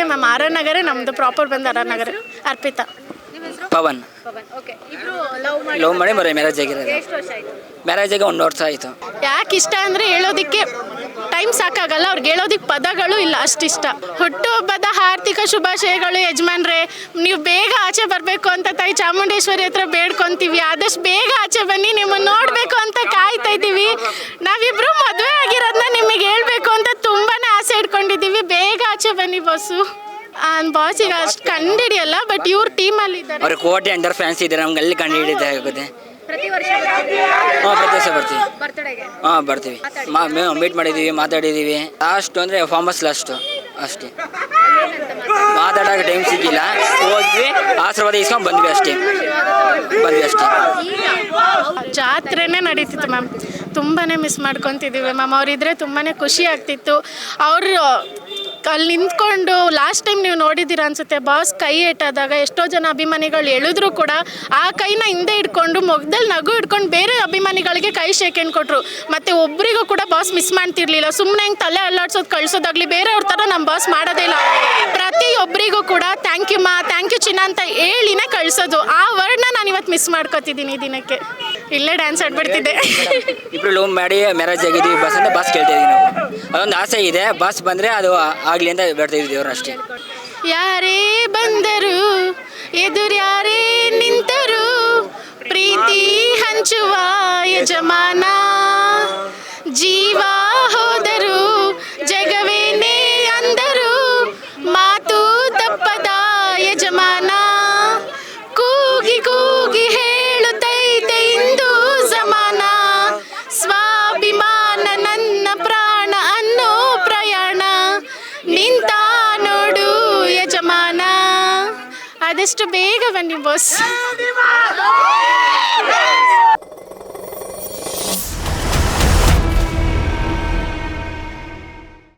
ಇದೆ ma'am. R R ನಗರ ನಮ್ಮದು, proper ಬಂದು ಆರ್ ಆರ್ ನಗರ. ಅರ್ಪಿತಾ. ಪವನ್. ಲವ್ ಮಾಡಿ ಮ್ಯಾರೇಜ್ ಆಗಿರೋದು. ಮ್ಯಾರೇಜ್ ಆಗಿ 1 ವರ್ಷ ಆಯಿತು. ಯಾಕೆ ಇಷ್ಟ ಅಂದರೆ ಹೇಳೋದಕ್ಕೆ ಟೈಮ್ ಸಾಕಾಗಲ್ಲ, ಅವ್ರಿಗೆ ಹೇಳೋದಕ್ಕೆ ಪದಗಳು ಇಲ್ಲ, ಅಷ್ಟಿಷ್ಟ. ಹುಟ್ಟುಹಬ್ಬದ ಆರ್ಥಿಕ ಶುಭಾಶಯಗಳು ಯಜಮಾನ್ರೆ. ನೀವು ಬೇಗ ಆಚೆ ಬರಬೇಕು ಅಂತ ತಾಯಿ ಚಾಮುಂಡೇಶ್ವರಿ ಹತ್ರ ಬೇಡ್ಕೊತೀವಿ. ಆದಷ್ಟು ಬೇಗ ಆಚೆ ಬನ್ನಿ, ನಿಮ್ಮನ್ನು ನೋಡಬೇಕು ಅಂತ ಕಾಯ್ತಾ ಇದ್ದೀವಿ. ನಾವಿಬ್ಬರು ಮದುವೆ ಆಗಿರೋದನ್ನ ನಿಮಗೆ ಹೇಳಬೇಕು ಅಂತ ತುಂಬಾ ಆಸೆ ಇಟ್ಕೊಂಡಿದ್ದೀವಿ. ಬೇಗ ಆಚೆ ಬನ್ನಿ ಬಾಸು. ಬಾಸ್ ಈಗ ಅಷ್ಟು ಕಂಡುಹಿಡಿಯಲ್ಲ, ಬಟ್ ಇವ್ರ ಟೀಮಲ್ಲಿ ಇದ್ದಾರೆ. ಅವ್ರಿಗೆ ಕೋಟಿ ಅಂಡರ್ ಫ್ಯಾನ್ಸ್ ಇದ್ದಾರೆ, ನಮ್ಗೆ ಅಲ್ಲಿ ಕಂಡು ಹಿಡಿತಾ ಆಗುತ್ತೆ. ಪ್ರತಿ ವರ್ಷ ಪ್ರತಿ ವರ್ಷ ಬರ್ತೀವಿ. ಬರ್ತೀವಿ. ಮೀಟ್ ಮಾಡಿದ್ದೀವಿ, ಮಾತಾಡಿದ್ದೀವಿ. ಲಾಸ್ಟ್ ಅಂದರೆ ಫಾರ್ಮಸ್ ಲಾಸ್ಟು ಅಷ್ಟೇ. ಮಾತಾಡೋಕೆ ಟೈಮ್ ಸಿಕ್ಕಿಲ್ಲ, ಹೋದ್ವಿ, ಆಶೀರ್ವಾದ ಇಸ್ಕೊಂಡು ಬಂದ್ವಿ ಅಷ್ಟೇ. ಜಾತ್ರೆನೇ ನಡೀತಿತ್ತು ಮ್ಯಾಮ್. ತುಂಬಾ ಮಿಸ್ ಮಾಡ್ಕೊತಿದ್ದೀವಿ ಮ್ಯಾಮ್. ಅವರಿದ್ರೆ ತುಂಬಾ ಖುಷಿ ಆಗ್ತಿತ್ತು. ಅವರು ಅಲ್ಲಿ ನಿಂತ್ಕೊಂಡು ಲಾಸ್ಟ್ ಟೈಮ್ ನೀವು ನೋಡಿದ್ದೀರಾ ಅನ್ಸುತ್ತೆ, ಬಾಸ್ ಕೈ ಎಟ್ಟಾದಾಗ ಎಷ್ಟೋ ಜನ ಅಭಿಮಾನಿಗಳು ಎಳೆದ್ರು ಕೂಡ ಆ ಕೈನ ಹಿಂದೆ ಇಟ್ಕೊಂಡು ಮೊಗ್ದಲ್ಲಿ ನಗು ಇಟ್ಕೊಂಡು ಬೇರೆ ಅಭಿಮಾನಿಗಳಿಗೆ ಕೈ ಶೇಕೆಂಡ್ ಕೊಟ್ಟರು. ಮತ್ತು ಒಬ್ಬರಿಗೂ ಕೂಡ ಬಾಸ್ ಮಿಸ್ ಮಾಡ್ತಿರ್ಲಿಲ್ಲ. ಸುಮ್ಮನೆ ಹಿಂಗೆ ತಲೆ ಅಲ್ಲಾಡ್ಸೋದು ಕಳಿಸೋದಾಗಲಿ ಬೇರೆಯವ್ರ ಥರ ನಮ್ಮ ಬಾಸ್ ಮಾಡೋದೇ ಇಲ್ಲ. ಪ್ರತಿಯೊಬ್ಬರಿಗೂ ಕೂಡ ಥ್ಯಾಂಕ್ ಯು ಚಿನ್ನ ಅಂತ ಹೇಳಿನೇ ಕಳಿಸೋದು. ಆ ವರ್ಡ್ನ ನಾನು ಇವತ್ತು ಮಿಸ್ ಮಾಡ್ಕೊತಿದ್ದೀನಿ. ಈ ದಿನಕ್ಕೆ ಇಲ್ಲೇ ಡ್ಯಾನ್ಸ್ ಆಡ್ಬಿಡ್ತಿದ್ದೆ. ಇಬ್ಬರು ಲವ್ ಮಾಡಿ ಮ್ಯಾರೇಜ್ ಆಗಿದ್ದೀವಿ. ಬಸ್ ಅಂತ ಬಸ್ ಕೇಳ್ತಾ ಇದ್ದೀವಿ ನಾವು. ಅದೊಂದು ಆಸೆ ಇದೆ, ಬಸ್ ಬಂದರೆ ಅದು ಆಗಲಿ ಅಂತ ಬೇಡ್ತಾ ಇದ್ದೀವಿ ಅವ್ರು ಅಷ್ಟೇ. ಯಾರೇ ಬಂದರು ಎದುರ್ಯಾರೇ ನಿಂತರು, ಪ್ರೀತಿ ಹಂಚುವ ಯಜಮಾನ. ಜೀವ ಹೋದರು ಜಗವೇನೇ ಅಂದರು, ಮಾತು ತಪ್ಪದ ಯಜಮಾನ. ಕೂಗಿ ಕೂಗಿ ಹೇಳುತ್ತೈತೆ ಇಂದು ಜಮಾನ, ಸ್ವಾಭಿಮಾನ ನನ್ನ ಪ್ರಾಣ ಅನ್ನೋ ಪ್ರಯಾಣ. ನಿಂತ ನೋಡು ಯಜಮಾನ. ಆದಷ್ಟು ಬೇಗ ಬನ್ನಿ ಬಾಸ್.